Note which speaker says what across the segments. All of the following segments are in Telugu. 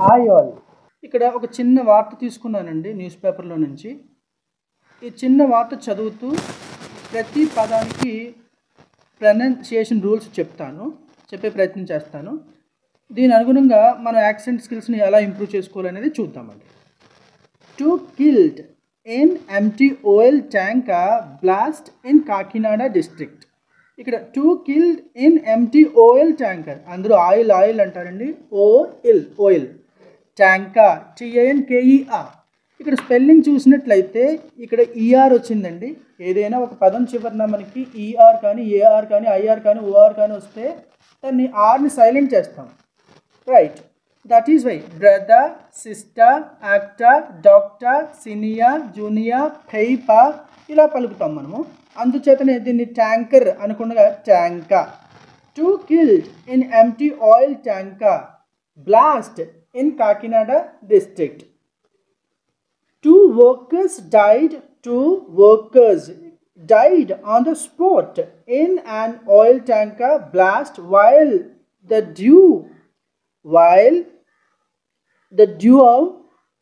Speaker 1: Hi all. ఇక్కడ ఒక చిన్న వార్త తీసుకున్నానండి న్యూస్ పేపర్లో నుంచి. ఈ చిన్న వార్త చదువుతూ ప్రతి పదానికి ప్రొనౌన్సియేషన్ రూల్స్ చెప్పే ప్రయత్నం చేస్తాను. దీని అనుగుణంగా మన యాక్సెంట్ స్కిల్స్ని ఎలా ఇంప్రూవ్ చేసుకోవాలనేది చూద్దామండి. Two killed in MT oil tanker blast in Kakinada district. ఇక్కడ two killed in MT oil tanker, అందరూ ఆయిల్ అంటారండి. Oil tanker TANKER. ఇక్కడ స్పెల్లింగ్ చూసినట్లయితే ఇక్కడ ఈఆర్ వచ్చిందండి. ఏదైనా ఒక పదం చివరిన మనకి ఈఆర్ కానీ ఏఆర్ కానీ ఐఆర్ కానీ ఓఆర్ కానీ వస్తే దాన్ని ఆర్ని సైలెంట్ చేస్తాం, right? That is why brother, sister, actor, doctor, senior, junior, piper ఇలా పలుకుతాం మనము. అందుచేతనే దీన్ని ట్యాంకర్ అనుకుండా tanker. Two killed in MT oil tanker blast in Kakinada district. Two workers died on the spot in an oil tanker blast while the duo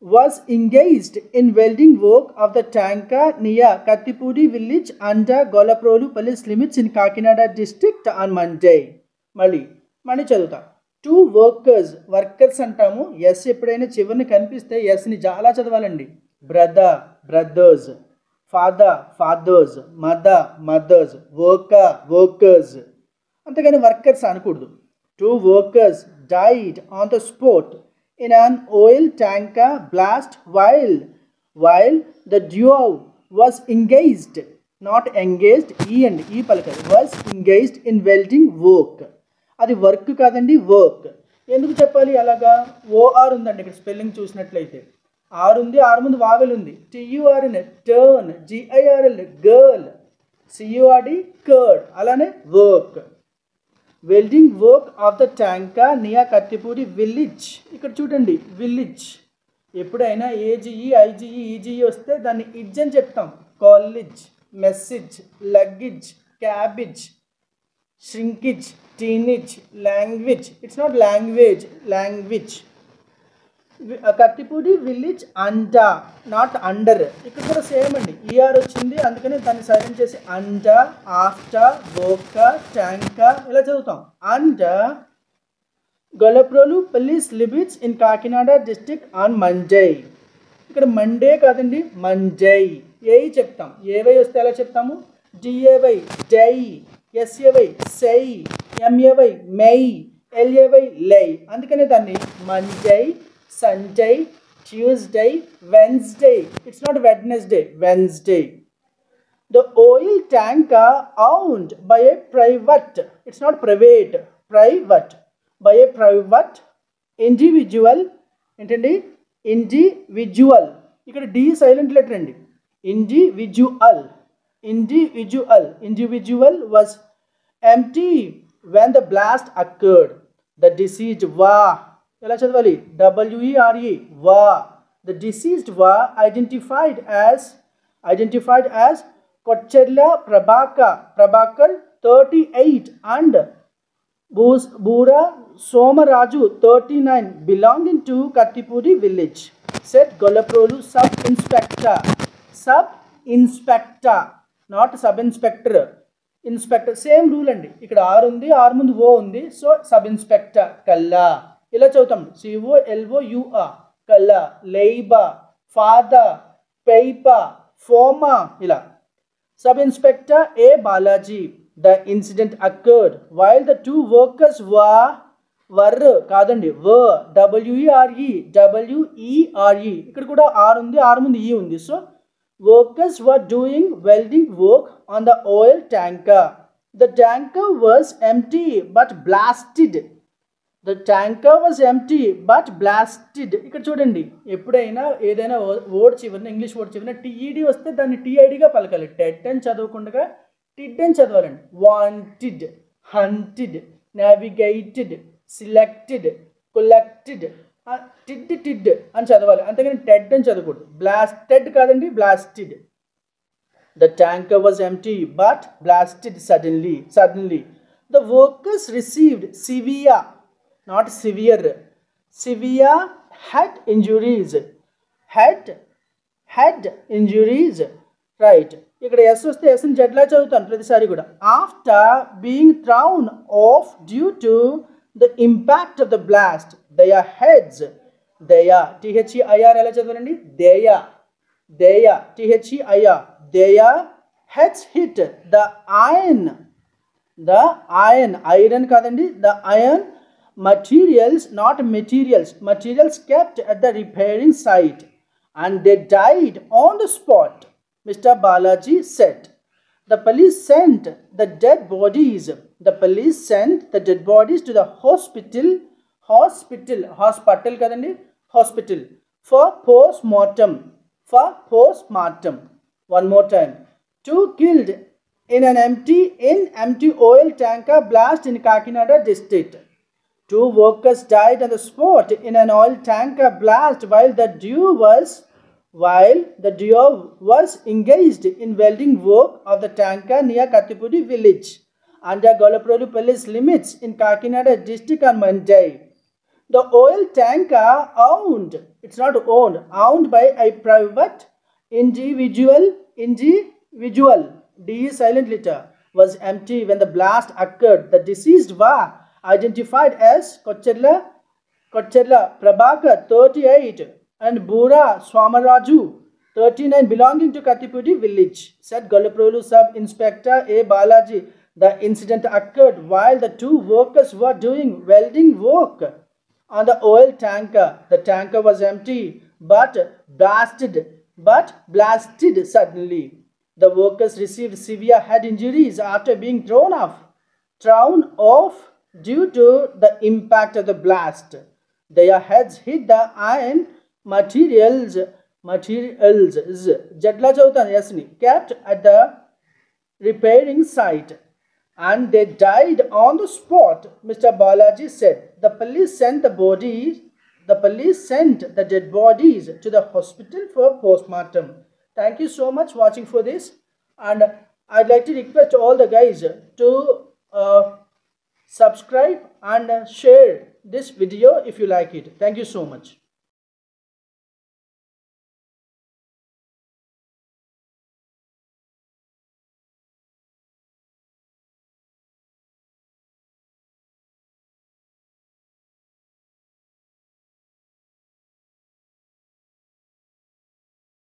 Speaker 1: was engaged in welding work of the tanker near Kattipudi village under Golaprolu police limits in Kakinada district on Monday. మళ్ళీ చదువుతా. టూ వర్కర్స్ అంటాము. ఎస్ ఎప్పుడైనా చివరిని కనిపిస్తే ఎస్ని చాలా చదవాలండి. బ్రదర్స్, ఫాదర్స్, మదర్స్, వర్కర్స్, అంతేగాని వర్కర్స్ అనకూడదు. Two workers died on the spot in an oil tanker blast while the duo was engaged, not engaged, E పలకదు, was engaged in welding work. అది వర్క్ కాదండి, వర్క్. ఎందుకు చెప్పాలి అలాగా? ఓఆర్ ఉందండి ఇక్కడ స్పెల్లింగ్ చూసినట్లయితే. ఆర్ ఉంది, ఆర్ ముందు వావెల్ ఉంది. TURN turn, GIRL girl, CURD curd, అలానే work. Welding work of the tanker near Kattipudi village. ఇక్కడ చూడండి విలేజ్. ఎప్పుడైనా AGE, IGE, EGE వస్తే దాన్ని ఇడ్జ్ అని చెప్తాం. College, message, luggage, cabbage, shrinkage, teenage, language. It's not language. Kattipudi village under, not under. ఇక్కడ కూడా సేమ్ అండి. ER వచ్చింది, అందుకని దాన్ని సైలెంట్ చేసి under, after, worker, tanker ఇలా చదువుతాం. under Golaprolu police limits in Kakinada district on Monday. ఇక్కడ మండే కాదండి, మంజై. ఏ చెప్తాం. ఏవై వస్తే ఎలా చెప్తాము? DAY day, SAY say, MAY may, LAY lay. అందుకనే దాన్ని Monday, Sunday, Tuesday, Wednesday. It's not Wednesday, Wednesday. The oil tanker owned by a private, it's not private, private, by a private individual. ఏంటండి? ఇండివిజువల్. ఇక్కడ డి సైలెంట్ లెటర్ అండి. Individual was empty when the blast occurred. The deceased were, ఎలా చదవాలి? WERE, were. The deceased were identified as Kocherla Prabhakar 38 and Bura Somaraju 39 belonging to Kattipudi village, said Golaprolu sub-inspector, not sub-inspector. Inspector same rule అండి. ఇక్కడ ఆర్ ఉంది, ఆర్ ముందు ఓ ఉంది, సో సబ్ ఇన్స్పెక్టర్ కల్లా ఇలా చదువుతాం. COLOUR colour. Labour, father, paper, former ఇలా. Sub inspector A Balaji. The incident occurred while the two workers were కాదండి, WERE. ఇక్కడ కూడా ఆర్ ఉంది, ఆర్ ముందు ఈ ఉంది, so workers were doing welding work on the oil tanker. The tanker was empty but blasted. ఇక్కడ చూడండి, ఎప్పుడైనా ఏదైనా వర్డ్ చివరిన, ఇంగ్లీష్ వర్డ్ చివరిన TED వస్తే దాన్ని TIDగా పలకాలి. టెడ్ అని చదవకుండా టిడ్ అని చదవాలండి. వాంటెడ్, హంటెడ్, నావిగేటెడ్, సెలెక్టెడ్, కొలెక్టెడ్, టిడ్ అని చదవాలి, అంతేగాని టెడ్ అని చదవకూడదు. బ్లాస్టెడ్ కాదండి, blasted. The tanker was empty but blasted suddenly. The workers received severe, not severe, severe head injuries. Head injuries. Right. ఇక్కడ ఎస్ వస్తే ఎస్ని జడ్లా చదువుతాను ప్రతిసారి కూడా. After being థ్రౌన్ of due to the impact of the blast దయా హెడ్స్. దయా THEIR ఎలా చదవాలండి? దయా THEIR. దయా హెడ్స్ హిట్ ద iron కాదండి, the iron materials, not materials kept at the repairing site, and they died on the spot, Mr. Balaji said. The police sent the dead bodies to the hospital kadandi, hospital for post-mortem. One more time. 2 killed in an empty oil tanker blast in Kakinada district. 2 workers died on the spot in an oil tanker blast while the duo was engaged in welding work of the tanker near Kattipudi village under Golaprolu police limits in Kakinada district on Monday. The oil tanker owned by a private individual, D silent letter, was empty when the blast occurred. The deceased were identified as Kocherla Prabhakar 38 and Bura Swamaraju 39 belonging to Kattipudi village, said Golaprolu Sub-Inspector A. Balaji. The incident occurred while the 2 workers were doing welding work on the oil tanker. The tanker was empty but blasted suddenly. The workers received severe head injuries after being thrown off due to the impact of the blast. Their heads hit the iron materials jadla chautan yasni kept at the repairing site, and they died on the spot, Mr. Balaji said. The police sent the dead bodies to the hospital for postmortem. Thank you so much watching for this, and I'd like to request all the guys to subscribe and share this video if you like it. Thank you so much.